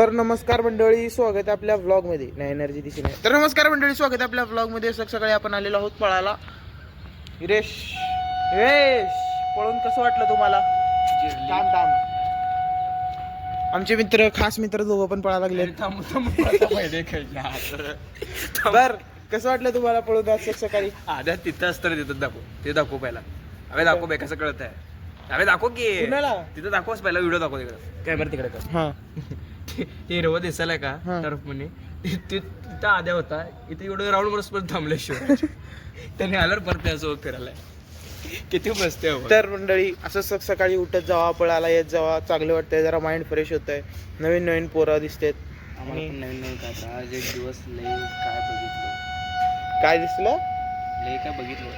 तर नमस्कार मंडळी, स्वागत आहे आपल्या व्लॉग मध्ये. नाही, एनर्जी दिसली नाही. तर नमस्कार मंडळी, स्वागत आहे आपल्या व्लॉग मध्ये. सकाळी आपण आलेलो आहोत पळायला. हिरेश पळून कसं वाटलं तुम्हाला? आमचे मित्र, खास मित्र दोघं पण पळायला लागले. बर, कसं वाटलं तुम्हाला पळून आज सकाळी? आधा तिथं असतं तिथं दाखव पहिला. अरे दाखव बाय, कसं कळत आहे? अरे दाखव की तिथं दाखवच पहिला, व्हिडिओ दाखव तिकडे, कॅमेरा तिकडे कर. हा, ते हिरवा दिसायला का टर्फ म्हणे, तिथं आद्या होता. इथे एवढं राऊंड बरोबर पण थांबले शिवाय त्याने आल्यावर परत त्यासोबत फिरायला. किती मस्त आहे. तर मंडळी, असं सकाळी उठत जावा, पळायला येत जावा, चांगलं वाटतंय, जरा माइंड फ्रेश होतंय. नवीन नवीन पोरं दिसतेत. आम्हाला पण नवीन नवीन काय, आज एक दिवस लय काय बघितलं, काय दिसलं? लय काय बघितलं.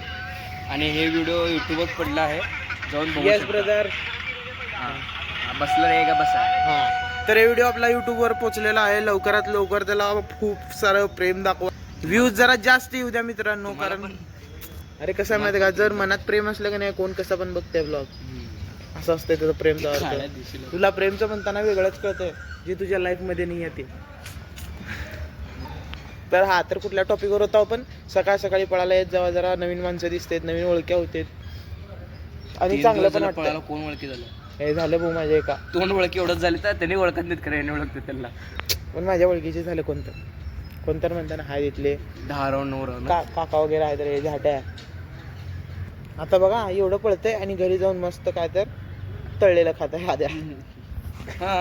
आणि हे व्हिडिओ युट्यूबवर पडला आहे, जाऊन बघू येस शकता. ब्रदर. बसलं रे का बसा. हा, तर हे व्हिडिओ आपला युट्यूबवर पोहोचलेला आहे. लवकरात लवकर त्याला खूप सारं प्रेम दाखवा, व्ह्यूज जरा जास्त येऊ द्या मित्रांनो. कारण अरे कसं आहे माहिती का, जर मनात प्रेम असलं की नाही, कोण कसं पण बघते ब्लॉग. असं असतंय त्याचं प्रेमचा अर्थ. तुला प्रेमचं म्हणताना वेगळंच कळतंय, जे तुझ्या लाईफ मध्ये नाही येते. तर हा, तर कुठल्या टॉपिकवर होता आपण? सकाळी पळायला येत जावा, जरा नवीन माणसं दिसतात, नवीन ओळख्या होते आणि चांगलं पण वाटतं. कोण ओळखी झालं? हे झालं भाऊ माझ्या एका. तोंड ओळखी एवढंच झाली तर त्यांनी ओळखत नाहीत, खरं याने ओळखते त्यांना. पण माझ्या ओळखीचे झाले कोणतर म्हणताना हाय तिथले 10 राऊंड 9 राऊंड काका वगैरे आहेत रे, झाट्या. आता बघा, एवढं पळतंय आणि घरी जाऊन मस्त काय तर तळलेलं खात आहे आद्या.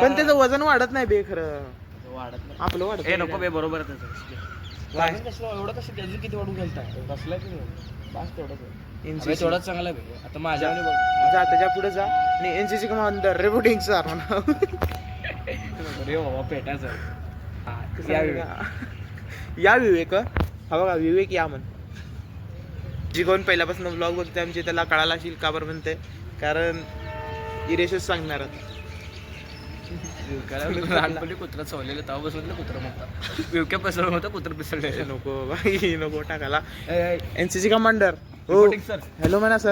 पण त्याचं वजन वाढत नाही बे, खरं वाढत नाही आपलं वाढत. हे नको बे, बरोबर आहे त्याचं. एवढं कसं त्याचं किती वाढून घालताय बसलाय की बस तेवढंच. तेवढंच चांगला आहे. आता माझ्या जा, त्याच्या पुढे जा आणि एनसीसी कमांडर रिपोर्टिंग सर म्हणा. रे बाबा पेटायचं. या विवेक, हा बघा विवेक या म्हण. जी कोण पहिल्यापासून ब्लॉग बघते आमची, त्याला कळायला असेल का बरं म्हणते, कारण इरेशच सांगणार. लहानपणी कुत्रा चवलेलं, तेव्हा बसलं कुत्रा म्हणता. विवक्या पसरवून होता, कुत्र पिसळले. नको बाई, नको टाकायला. एनसीसी कमांडर हो सर, हॅलो म्हणा सर.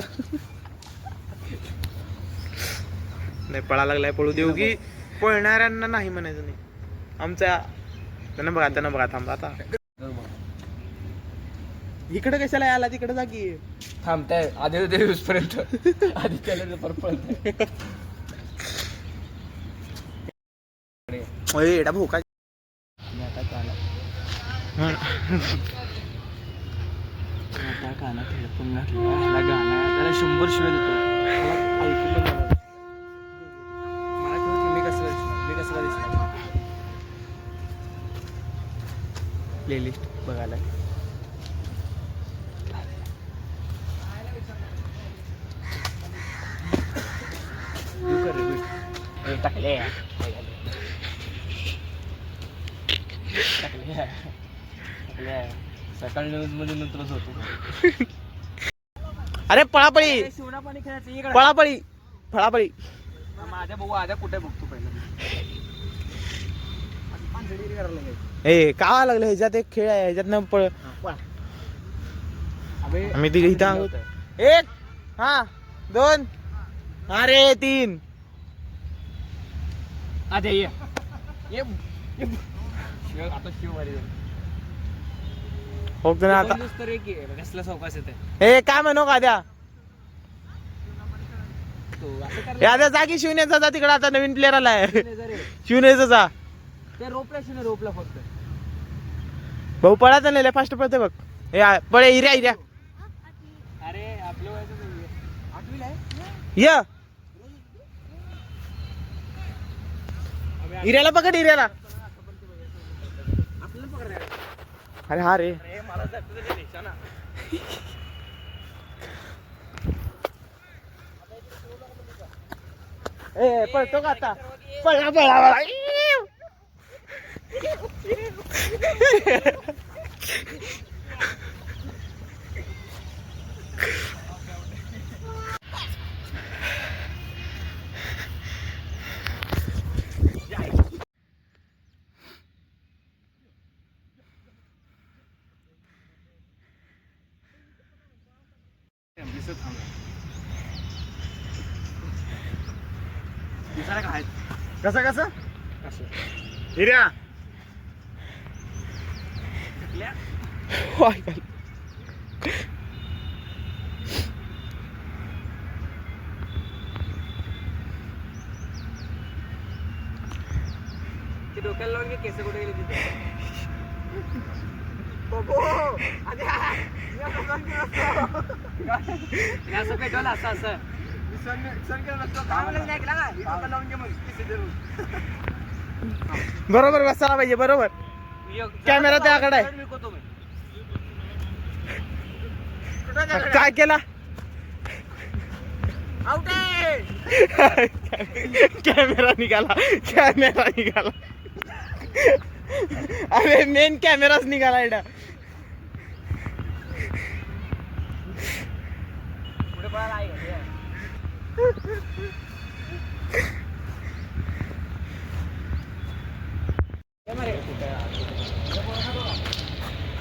नाही, पळा लागलाय, पळू देऊ की पळणाऱ्यांना नाही म्हणायचं नाही. आमच्या त्यांना बघा थांबा. आता इकडे कशाला यायला, तिकडे जा की. थांबताय आधी दिवस पर्यंत आधी त्याला परत एडा भोका. आता कानात हेडफोन घातला, गाणं त्याला 100 शिवाय देतो. मला ठेव, मी कसला दिसणार प्लेलिस्ट बघायला. टाकले सकाळ न्यूज मध्ये नंतरच होतो. अरे पळापळी, शिवणापाणी खेळायचं, फळापळी. माझ्या भाऊ आद्या कुठे बघतो पहिला. ए का लागलं, ह्याच्यात एक खेळ आहे, ह्याच्यात पळ. आम्ही तिघे इथं आहोत. 1 हा 2 अरे 3 आद्या ये आता शिव मारी हो ना. आता कसला चौकास येते. हे काय म्हणू का द्या, याद्या जागी शिवण्याचा जा तिकडे. आता नवीन प्लेअर आलाय शिवण्याचा जा. ते रोपला फक्त भाऊ पळायचं नाही, फास्ट पळते बघ. पळे हिऱ्या अरे आपलं या हिऱ्याला पकड, हिऱ्याला. अरे हा रे, ए पळतो का आता? पळा. दिसायला काय कसं असं हिऱ्या वाय काय. ते डोक्याला लावून केस कुठे गेले तिथे असं पेटवलं असं असं बरोबर बसायला पाहिजे बरोबर. कॅमेरा त्याकडे आहे. काय केला कॅमेरा निघाला कॅमेरा निघाला. अरे मेन कॅमेराच निघाला एवढा.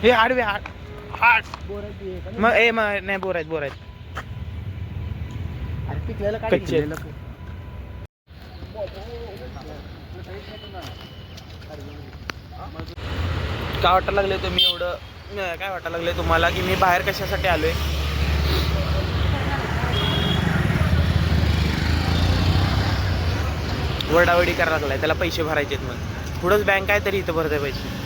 हे आडवे हाड हाड मग ए मग नाही बोर आहेत कच्चे. काय वाटायला लागले तुम्ही एवढं काय वाटायला लागले तुम्हाला की मी बाहेर कशासाठी आलोय. वडावडी करायला लागलाय त्याला पैसे भरायचे आहेत मग पुढंच बँक आहे तरी इथं भरते पैसे.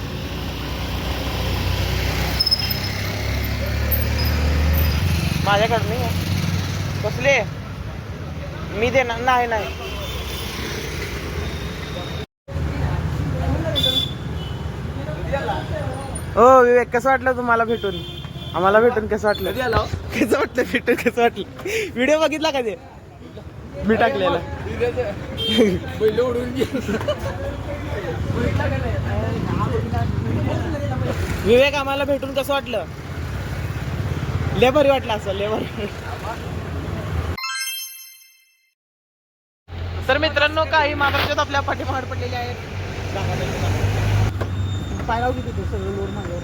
माझ्याकडं नाही कसले मी देणार नाही. हो विवेक कसं वाटलं तुम्हाला भेटून. आम्हाला भेटून कसं वाटलं भेटून कसं वाटलं. व्हिडिओ बघितला का ते मी टाकलेला. विवेक आम्हाला भेटून कसं वाटलं. लेबर वाटलं असं लेबर. तर मित्रांनो काही महाराष्ट्रात आपल्या पाठीमागे पडलेले आहेत. पायराव किती ते सगळं लोड मागल्यावर.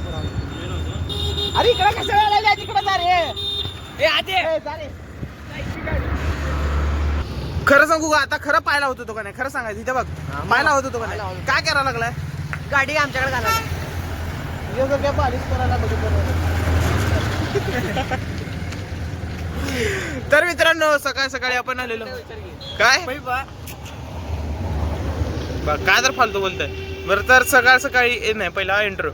अरे इकडे कसं वेळा तिकडे जा रे. खरं सांगू का आता खरं पायला होतो तो का नाही. खरं सांगायचं इथे बघ पायला होतो तो का नाही. काय करायला लागलाय गाडी आमच्याकडे घालायला बालिश करायला तर मित्रांनो सकाळी आपण आलेलो काय काय तर फालतू बोलतोय. बरं तर सकाळी नाही पहिला इंट्रो.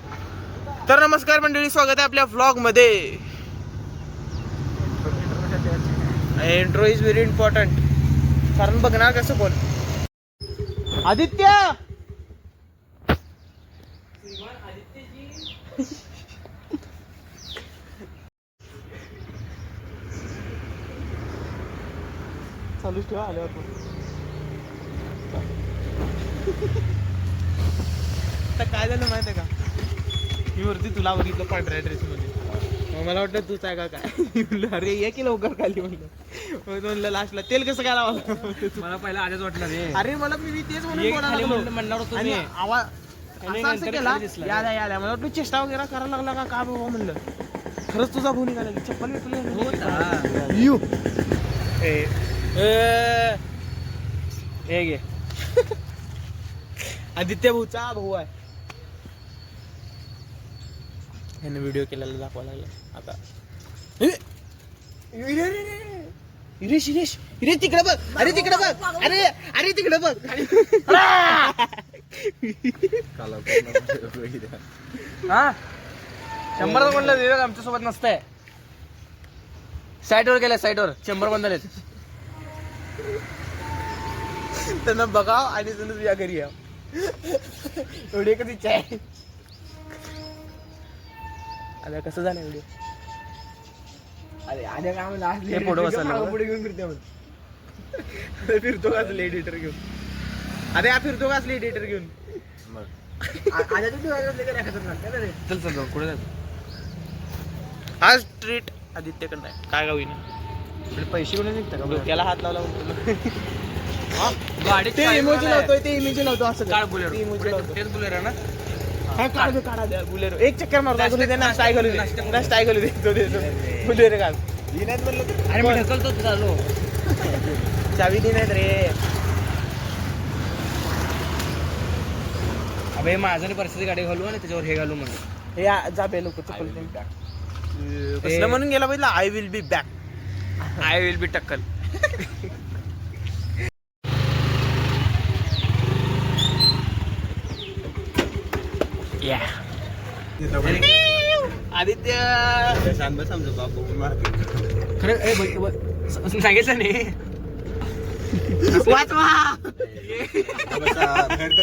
तर नमस्कार मंडळी स्वागत आहे आपल्या व्लॉग मध्ये. इंट्रो इज व्हेरी इम्पॉर्टंट कारण बघणार कसं कोण. आदित्य चालूच ठेवा आल्यावर पण. आता काय झालं माहिती आहे का मी वरती तुला बघितलं पांढऱ्या ड्रेस मध्ये. मग मला वाटलं तूच आहे का काय. म्हणलं अरे ये की लवकर खाली म्हणलं लास्टला तेल कसं काय लावलं. मला पहिला आधीच वाटलं रे. अरे मला मी तेच म्हणणार होतो आणि आवाज असं केला याला मला वाटलं चेष्टा वगैरे करायला लागला का बाबा म्हणलं. खरंच तुझा भाऊ निघाला चप्पल भेटलं यू हे घे. आदित्य भाऊचा भाऊ आहे. ह्याने व्हिडिओ केलेला दाखवा लागला आता. हिरेश तिकडे बघ. अरे तिकडे बघ. अरे तिकडे बघ. हा 100 म्हणलं विवेक आमच्या सोबत नसतंय. साईडवर गेल्या साईडवर 100 बंधले त्यांना बघाव आणि तुम्ही तुझ्या घरी या. एवढी कधी चाय आता कसं झालं व्हिडिओ. अरे आधी काय म्हणलं पुढे बसायला पुढे घेऊन फिरतो का असले एडिटर घेऊन. अरे हा फिरतो का असले एडिटर घेऊन. चल चल पुढे जातो. आज ट्रीट आदित्यकडे आहे काय गावी ना पैसे कोणी निघतात का. डोक्याला हात लावला गाडी ते इमोजी लावतोय ते इमोजी लावतो असं काळ बुलेरो तेच बुलेरो ना. हा काढा द्या बुलेरो. एक चक्कर मारतो नाश्ता घालू दे बुलेरो काढ. अरे मी ढकलतो चालू चावी दे नाहीत रे. अबे माझं आणि परिस्थिती गाडी घालू आणि त्याच्यावर हे घालू म्हणून. हे जा बे लोक चप्पल कसलं म्हणून गेला पाहिजे I will be back. I will be टक्कल. आदित्य खरं सांगितलं नाही. वाचवा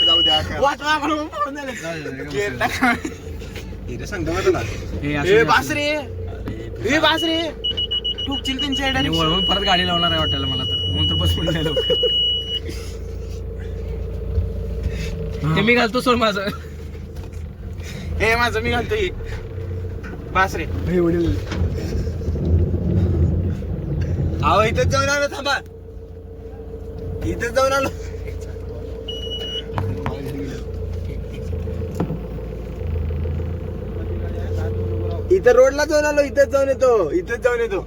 जाऊ द्या वाचवा म्हणून फोन झाले. सांगतो तुला ए बासरे ए बासरे टूकचिल त्यांच्या आणि वळवून परत गाडी लावणार आहे वाटायला मला तर, म्हणून तर बस म्हणून लवकर. ते मी घालतो सोड माझं. हे माझं मी घालतो बासरे. अहो इथंच जाऊन आलो, थांबा इथंच जाऊन आलो. इथं रोडला जाऊन आलो, इथंच जाऊन येतो, इथंच जाऊन येतो.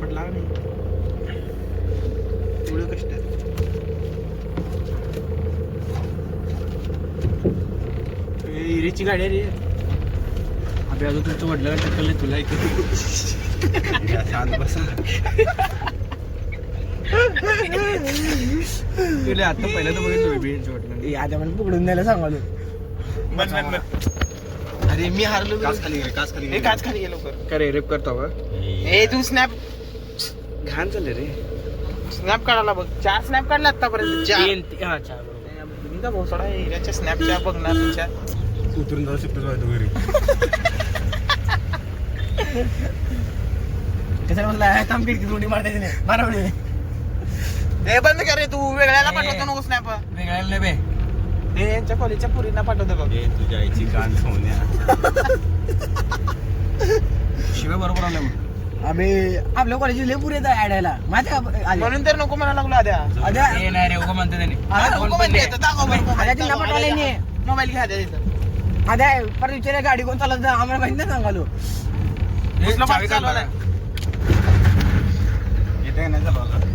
पडला नाही एवढं कष्ट आहे. हिरीची गाडी आहे रे. अबे अजून तुमचं वडिलांना टक्कल नाही तुला इथे. शांत बसा. तुला आता पहिल्यांदा बघितलं मी यांच्या वडिलांना. आता मला पकडून द्यायला सांगालो. अरे मी हारलो. काच खाली घे, काच खाली घे. हे काच खाली गेलो लवकर. का रे रेप करतो का? ए तू स्नॅप घाण चालले रे. स्नॅप काढायला बघ. 4 स्नॅप काढला आतापर्यंत. 4 हा 4 बरोबर. मी का भोसडा हिऱ्याच्या स्नॅपच्या बघणार तुमच्या. उतरून जाऊ शकतो घरी. कशाला म्हणला थांब की गुंडी मारता नाही मारवली. हे बंद कर रे तू. वेगळ्याला पाठवतो नको स्नॅप. वेगळ्याला नाही बे. हे यांच्या कॉलेजच्या पुरींना पाठवतो बघ. तुझ्या आईची कान सोन्या. शिवाय बरोबर आलं मग. आम्ही आपल्या कॉलेज लय पुरे ऍडायला माहिती का म्हणून तर नको म्हणायला लागलो आद्या. आद्या हे नाही रे उगा म्हणते त्याने. आद्या तिला पटवले नाही. मोबाईल घ्या आद्या तिथं. आद्या पर विचार गाडी कोण चालत आम्हाला माहिती नाही सांगालो. उचला चावी पाठ चालवलाय. येते नाही चालवलं.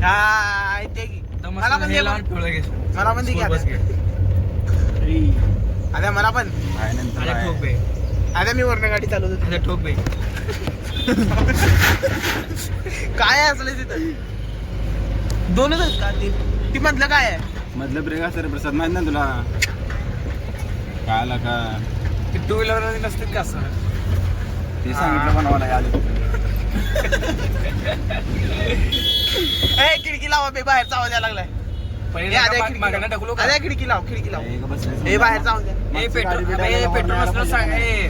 हा येते की. मला पण दे मग. मला पण दे की आद्या. आद्या मला पण. आहे नंतर अरे आहे. ठोक बे. आद्या मी वरनं गाडी चालवत होती. अरे ठोक बे. काय असलं तिथं? दोनच आहेत का ती? ती मधलं काय आहे? मधलं ब्रेक असतं रे प्रसाद, माहित ना तुला? काय आला का ते टू व्हीलर नसते का असं? ते सांगितलं बनवायला आले. ए खिडकी लावा बे. बाहेरचा आवाज यायला लागलाय. पहिले ए, आद्या खिडकी मागणं लाव. टाकलो का? आद्या खिडकी लाव. खिडकी लाव. बसले ए बाहेरचा आवाज द्या. ए पेट्रोल नसलं सांग. ए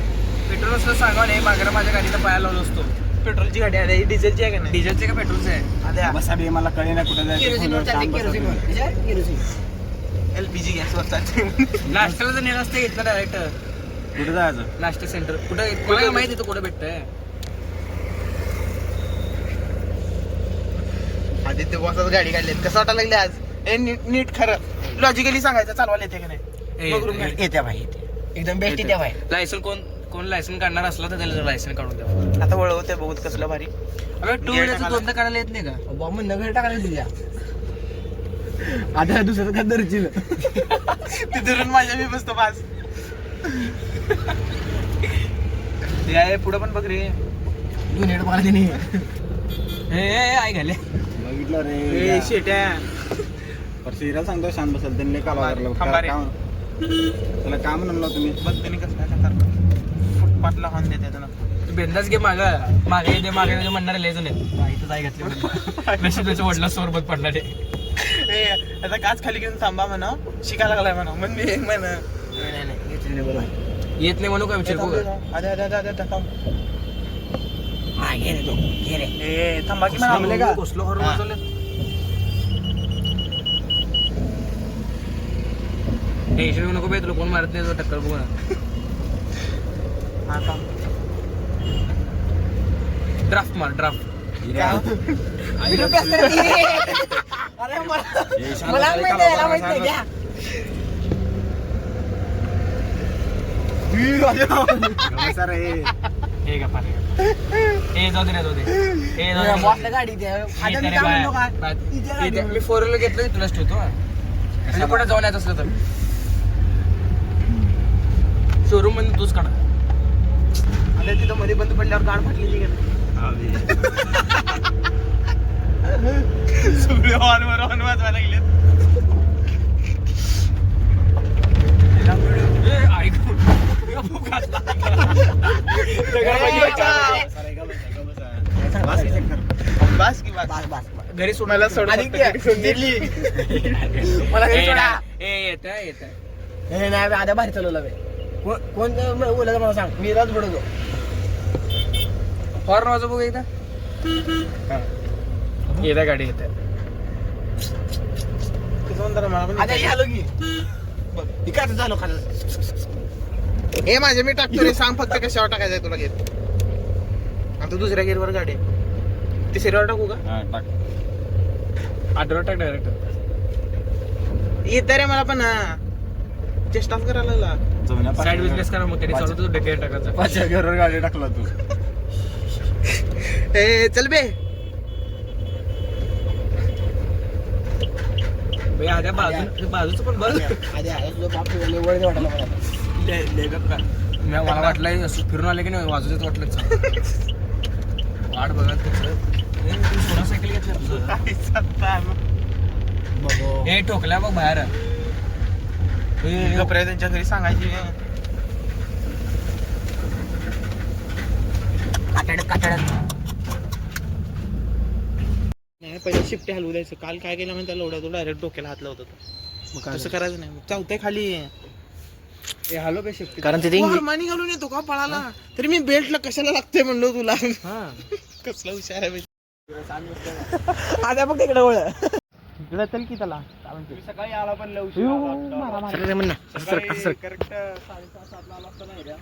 पेट्रोल नसलं सांगा नाही. मागणं माझ्या गाडीचा पाया लावलो असतो. पेट्रोलची गाडी आहे. डिझेलची आहे का नाही? डिझेलचे का पेट्रोलचे आहे? आद्या बसा बे, मला कळे ना कुठं केरोसिनवर चालते केरोसिनवर. केरोसिन LPG गॅसवर चालते. नाश्त्याला तर नेलं असते इथलं डायरेक्ट. कुठं जायचं? नाश्ता सेंटर कुठं मला माहिती आहे कुठं भेटतंय. आदित्य बॉसच गाडी काढली. कसं वाटायला लागले आज? ए नीट खरं लॉजिकली सांगायचं चालवायला येते का नाही? बघून गाडी. येत्या भाई येते एकदम बेस्ट येत्या भाई. लायसन कोण लायसन काढणार असला तर त्याला लायसन काढून द्या. आता वळवते बहुत कसलं भारी. अबे टू व्हीलरचं दोनदा काढायला येत नाही का? बॉम्ब नगर टाकायला तुझ्या आता दुसरं का दरची ते धरून माझ्या मी बसतो पास. ते आहे पुढं पण बघ रे. युनिट मला तिने हे आई घाले. बघितलं ए रे. शेट्या. सिरियल सांगतो शांत बसल, त्यांनी काल थांबा रे. त्याला काम म्हणलं तुम्ही. बघ त्यांनी कसं काय करतात. फुटपाथला हान देते त्यांना. बेंदाच घे मागे येते मागे म्हणणारे लेजून इथं जाय घातली नशीब त्याच्या वडिला सोबत पडला ते. ए आता काच खाली घेऊन थांबा म्हणा. शिकायला लागलाय म्हणा. मग मी एक म्हणा. येत नाही म्हणू का विचार बघ. आद्या थांब. हा घे रे तो घे रे. ए थांबा की म्हणा. का? कसलो हॉर्न वाजवले. टेन्शन घेऊ नको बे, तुला कोण मारत नाही टक्कर बघू ना. हा थांब. ड्राफ्ट मार ड्राफ्ट. अरे मला माहिती आहे, याला माहिती आहे, घ्या. रे हे का पाणी हे जाऊ दे रे, जाऊ दे हे जाऊ दे. बॉसला गाडी द्या आता मी काय म्हणलो का तिच्या गाडी मी 4 व्हीलर घेतलं तुलाच ठेवतो म्हणजे कुठे जाऊन येत असलं तर शोरूम मध्ये तूच काढा. अरे तिथं मध्ये बंद पडल्यावर गाड फाटली सगळे ऑनवर ऑन वाजवायला लागले. बस की बस. घरी सोड मला सोड आणि फक्त घरी दिल्ली मला घरी सोडा. येत येत हे नाही आधी बाहेर चालवला बे कोण बोलायचं मला सांग मी राज बडवतो हॉर्न वाजव बघू एकदा. येत्या गाडी येत मला पण आता आलो की बघ काय झालो खाली हे माझे मी टाकतो रे. सांग फक्त कशावर टाकायचंय तुला घेत. आता दुसऱ्या गेअरवर गाडी आहे. तिसऱ्यावर टाकू का? आठवडा टाक डायरेक्ट. येत रे मला पण चेस्ट ऑफ करायला लागला. साईड बिझनेस करा मग त्याने चालवतो डेकेट टाकायचा. 5 घरावर गाडी टाकला तू. ए चल बे. आद्या बाजूचं पण बरं आधी आलो तुझं बाप तुझ्या वळ वाटलं मला मला वाटलं असं फिरून आले की नाही वाजूच वाटलं वाट बघा सोडा सायकल घेतलं हे ठोकल्या बघ बाहेर. कपडे त्यांच्या घरी सांगायची. नाही पहिले शिफ्टी हलवू द्यायचं. काल काय केलं म्हणजे त्याला तो डायरेक्ट डोक्याला हात लावत होता. तसं करायचं नाही. चावतंय खाली हॅलो पे शिफ्ट कारण तिथे मानी घालून येतो का पळाला तरी मी बेल्टला कशाला लागतंय म्हणलो तुला. कसला हुशार आहे. आता बघ तिकडे वळ इकडे चल की त्याला सकाळी आला पण करेक्ट 7:30 आला असता नाही रे.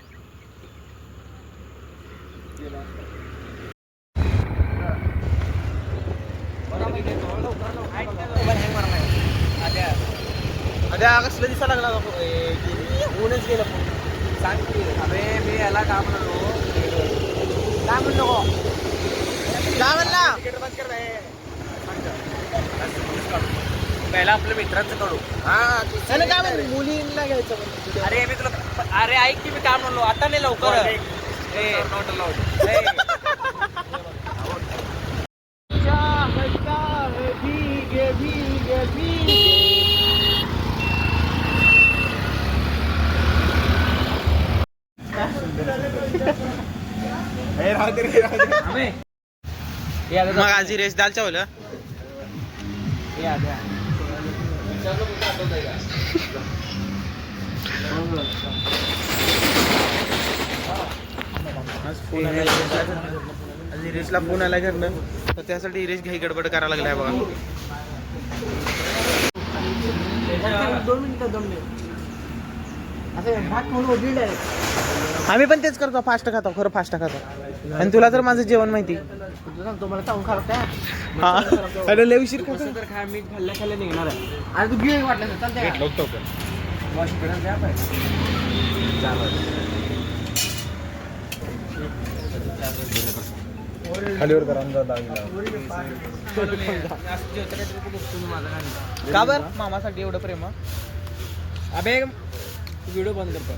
अद्या कसलं दिसा लागला ऊनच गेलं सांग की अरे मी याला का म्हणलो काय म्हणलो गो काय म्हणला पहिला आपल्या मित्रांचं काढू. त्याने काय म्हणलं मुलींना घ्यायचं. अरे मी तुला अरे ऐक की मी काय म्हणलो आता नाही लवकर मग आज रेस दाल चावलं. रेसला फोन आला घरनं तर त्यासाठी रेस घाई गडबड करायला लागलाय बघा. 2 मिनिटं दमले असं भात म्हणून ओढील आहे. आम्ही पण तेच करतो. फास्ट खातो खरं फास्ट खातो. आणि तुला तर माझं जेवण माहिती. तुझं सांगतो मला चावून खाल काय हा अरे लय उशीर खातो. तर काय मी खाल्ल्या निघणार आहे. अरे तू गिळ वाटलं तर चालतंय का? खालीवर करा अंदाज का बर मामासाठी एवढं प्रेम. अबे व्हिडिओ बंद करतो.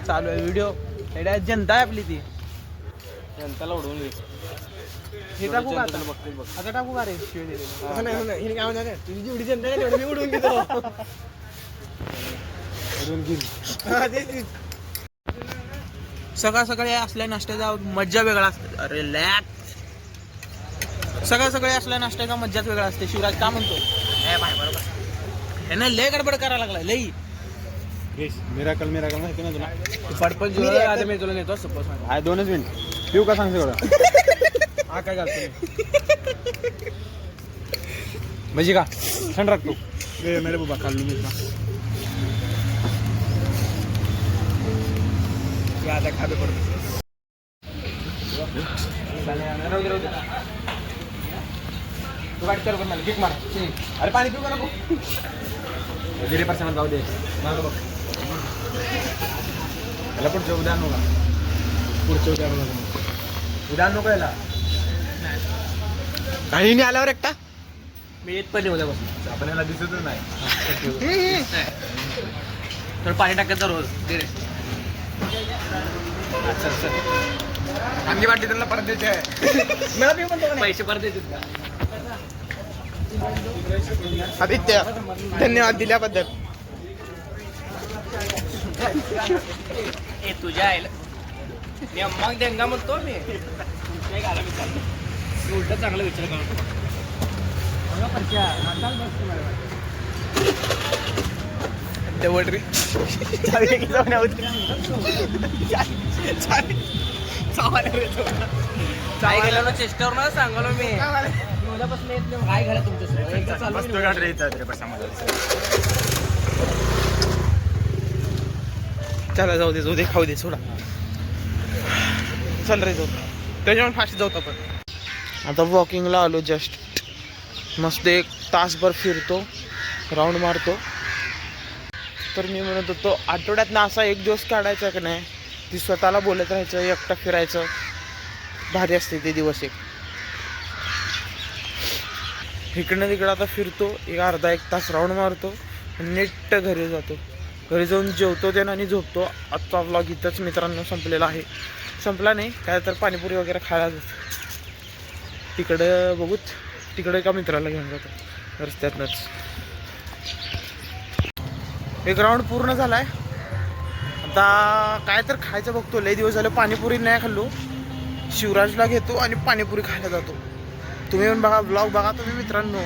चालू आहे व्हिडिओ. जनता आहे आपली ती. जनताला उडवून घे. हे टाकू का आता? आता टाकू का रे शिव दिलेली? काय म्हणणार तुझी जेवढी जनता आहे तेवढी मी उडवून घेतो. सकाळ सकाळी असल्या नाश्त्याचा मज्जा वेगळा असते. अरे लॅक सकाळ सकाळी असल्या नाश्त्याचा मज्जाच वेगळा असते. शिवराज का म्हणतो हे ना लय गडबड करायला लागलाय लई. मिराकल माहिती ना तुला. पडपल आता मी तुला नेतो सपोज. 2च मिनिट पिऊ का सांगते बघा. हा काय घालतो म्हणजे का थंड राखतो मेरे बाबा खाल्लू मी आता खाबे पडतो. तू गाडी कर पण मला किक मार. अरे पाणी पिऊ का नको. 0% जाऊ दे. त्याला पण जेवू द्या नका. पुढच्या उद्या उद्या नको यायला आणि मी आल्यावर एकटा मी येत पण उद्यापासून आपण याला दिसतच नाही तर पाणी टाकायचं रोज दे रे. अच्छा आणखी वाटते त्यांना परत द्यायचे आहे पैसे परत देतील का? आदित्य धन्यवाद दिल्याबद्दल. ए तुझ्या आईला मी मग देंगा म्हणतो मी तुमच्या घाला मी चाललो. मी उलटा चांगला विचार करतो. तेवढ रे काय गेलो चेष्टावर मला सांगलो मी उद्यापासून येत नाही. काय घाला तुमच्यासोबत एकदा चालू मस्त गाडी रे इथं रे बस आम्हाला चला जाऊ दे खाऊ दे सोडा. चल रे जाऊ त्याच्यावर फास्ट जाऊ आपण. आता वॉकिंगला आलो जस्ट. मस्त एक तासभर फिरतो राऊंड मारतो. तर मी म्हणत होतो आठवड्यातनं असा एक दिवस काढायचा की नाही ती स्वतःला बोलत राहायचं एकटं फिरायचं भारी असते ते दिवस. इकडनं तिकडं आता फिरतो एक अर्धा एक तास राऊंड मारतो आणि नेट घरी जातो. घरी जाऊन जेवतो त्यानं आणि झोपतो. आजचा व्लॉग इथंच मित्रांनो संपलेला आहे. संपला नाही काय तर पाणीपुरी वगैरे खायला जातो तिकडं बघूत. तिकडं एका मित्राला घेऊन जातो रस्त्यातनंच. एक राऊंड पूर्ण झाला आहे. आता काय तर खायचं बघतो. लय दिवस झाले पाणीपुरी नाही खाल्लो. शिवराजला घेतो आणि पाणीपुरी खायला जातो. तुम्ही पण बघा ब्लॉग बघा तुम्ही मित्रांनो.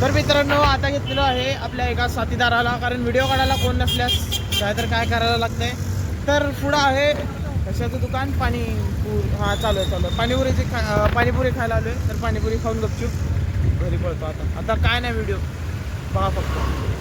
तर मित्रांनो आता घेतलेलो आहे आपल्या एका साथीदाराला कारण व्हिडिओ काढायला कोण नसल्यास काय तर काय करायला लागतंय. तर पुढं आहे कशाचं दुकान हां चालू आहे पाणीपुरी खायला आलो आहे. तर पाणीपुरी खाऊन गपचूप घरी पळतो. आता काय नाही व्हिडिओ बघा फक्त.